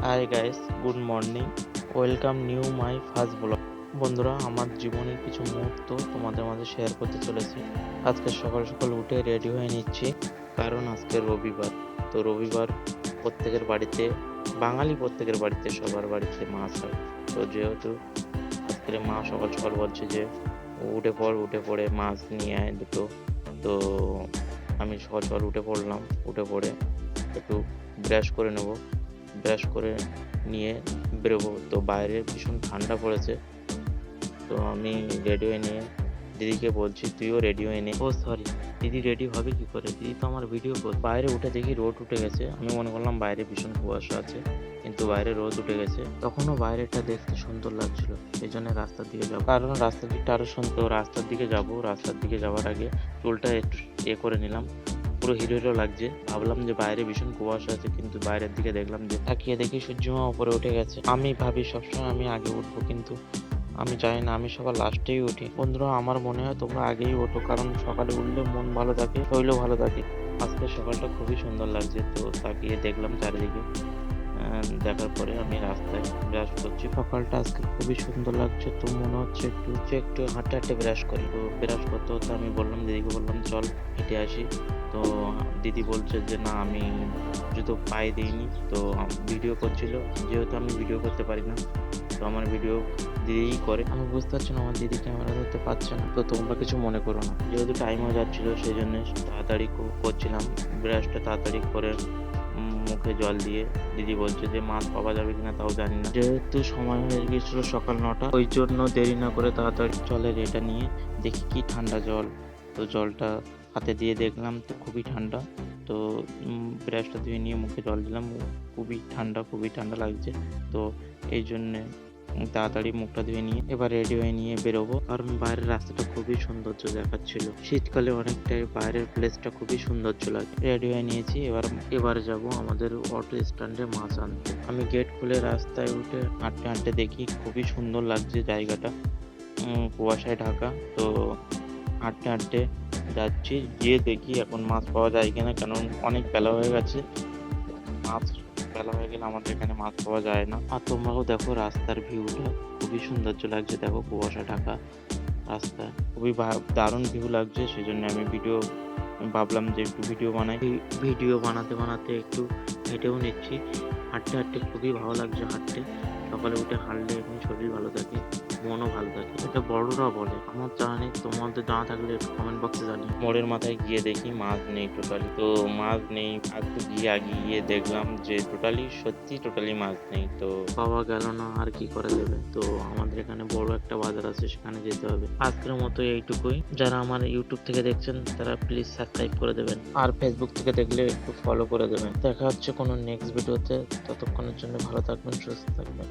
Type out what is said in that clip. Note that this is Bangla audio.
Hi guys, good morning. Welcome new my first blog. বন্ধুরা, আমার জীবনের কিছু মুহূর্ত তোমাদের মাঝে শেয়ার করতে চলেছি। আজকে সকাল সকাল উঠে রেডি হয়ে নিচ্ছি, কারণ আজকে রবিবার। তো রবিবার প্রত্যেকের বাড়িতে, বাঙালি প্রত্যেকের বাড়িতে, সবার বাড়িতে মাছ হয়। তো যেহেতু আজকের মা সকাল সকাল বলছে যে উঠে পড়ে মাছ নিয়ে আয় দুটো। তো আমি সকাল সকাল উঠে পড়লাম। উঠে পড়ে একটু ব্রাশ করে নেব। ব্রাশ করে নিয়ে বেরোবো। তো বাইরে ভীষণ ঠান্ডা পড়েছে। তো আমি রেডি হয়ে নিয়ে দিদিকে বলছি, তুইও রেডি হয়ে নে। ও সরি, দিদি রেডি হবে কি করে? দিদি তো আমার ভিডিও করছে। বাইরে উঠে দেখি রোদ উঠে গেছে। আমি মনে করলাম বাইরে ভীষণ কুয়াশা আছে, কিন্তু বাইরে রোদ উঠে গেছে। তখনও বাইরেটা দেখতে সুন্দর লাগছিল, এই জন্য রাস্তার দিকে যাবো, কারণ রাস্তার দিকটা আরো সুন্দর। রাস্তার দিকে যাব। রাস্তার দিকে যাওয়ার আগে চুলটা একটু করে নিলাম। পুরো হিরো হিরো লাগছে। ভাবলাম যে বাইরে ভীষণ কুয়াশা আছে, কিন্তু বাইরের দিকে দেখলাম যে তাকিয়ে দেখি সূর্যমা উপরে উঠে গেছে। আমি ভাবি সবসময় আমি আগে উঠবো, কিন্তু আমি জানি না, আমি সবার লাস্টেই উঠি। বন্ধুরা, আমার মনে হয় তোমরা আগেই ওঠো, কারণ সকালে উঠলে মন ভালো থাকে, শরীরও ভালো থাকে। আজকে সকালটা খুবই সুন্দর লাগছে। তো তাকিয়ে দেখলাম চারিদিকে। দেখার পরে আমি রাস্তায় ব্রাশ করছি। সকালটা আজকে খুবই সুন্দর লাগছে। তো মনে হচ্ছে একটু হাঁটতে হাঁটতে ব্রাশ করি। তো ব্রাশ করতে হতে আমি বললাম, দিদিকে বললাম চল হেঁটে আসি। তো দিদি বলছে যে না, আমি জুতো পায়ে দিইনি। তো ভিডিও করছিল, যেহেতু আমি ভিডিও করতে পারি না, তো আমার ভিডিও দিদিই করে। আমি বুঝতে পারছি না, আমার দিদি ক্যামেরা ধরতে পারছে না। তো তোমরা কিছু মনে করো না, যেহেতু টাইম হয়ে যাচ্ছিল সেই জন্য তাড়াতাড়ি করছিলাম। ব্রাশটা তাড়াতাড়ি করে মুখে জল দিয়ে দিদি বলছে যে মাছ পাওয়া যাবে কিনা তাও জানি না। যেহেতু সময় হয়ে গিয়েছিল সকাল 9টা, ওই জন্য দেরি না করে তাড়াতাড়ি জলের এটা নিয়ে দেখি কি ঠান্ডা জল। তো জলটা হাতে দিয়ে দেখলাম তো খুবই ঠান্ডা। তো ব্রাশটা ধুয়ে নিয়ে মুখে জল দিলাম। খুবই ঠান্ডা লাগছে। তো এই জন্যে তাড়াতাড়ি মুখটা ধুয়ে নিয়ে এবার রেডি হয়ে নিয়ে বেরোবো, কারণ বাইরের রাস্তাটা খুবই সৌন্দর্য দেখাচ্ছিল। শীতকালে অনেকটাই বাইরের প্লেসটা খুবই সৌন্দর্য লাগে। রেডি হয়ে নিয়েছি। এবার যাব আমাদের অটো স্ট্যান্ডে মাছ আনতে। আমি গেট খুলে রাস্তায় উঠে হাঁটতে হাঁটতে দেখি খুবই সুন্দর লাগছে জায়গাটা, কুয়াশায় ঢাকা। তো হাঁটতে হাঁটতে যাচ্ছি, গিয়ে দেখি এখন মাছ পাওয়া যায় কিনা, কারণ অনেক বেলা হয়ে গেছে। মাছ বেলা হয়ে গেলে আমাদের এখানে মাছ পাওয়া যায় না। আর তোমরাও দেখো রাস্তার ভিউটা খুবই সৌন্দর্য লাগছে। দেখো কুয়াশা ঢাকা রাস্তা, খুবই দারুণ ভিউ লাগছে। সেই জন্য আমি ভাবলাম যে একটু ভিডিও বানাই। ভিডিও বানাতে বানাতে একটু হেঁটেও নিচ্ছি। হাঁটতে হাঁটতে খুবই ভালো লাগছে। হাঁটতে সকালে উঠে হাঁটলে এমনি শরীর ভালো থাকে, মনও ভালো থাকে। এটা বড়রা বলে, আমার জানা নেই। তোমাদের জানা থাকলে একটু কমেন্ট বক্সে জানিও। মোড়ের মাথায় গিয়ে দেখি মাছ নেই টোটালি। তো মাছ নেই, আর তো গিয়ে দেখলাম যে টোটালি মাছ নেই। তো পাওয়া গেল না, আর কি করে দেবে। তো আমাদের এখানে বড় একটা বাজার আছে, সেখানে যেতে হবে। আজকের মতো এইটুকুই। যারা আমার ইউটিউব থেকে দেখছেন তারা প্লিজ সাবস্ক্রাইব করে দেবেন, আর ফেসবুক থেকে দেখলে একটু ফলো করে দেবেন। দেখা হচ্ছে কোনো নেক্সট ভিডিওতে। ততক্ষণের জন্য ভালো থাকবেন, সুস্থ থাকবেন।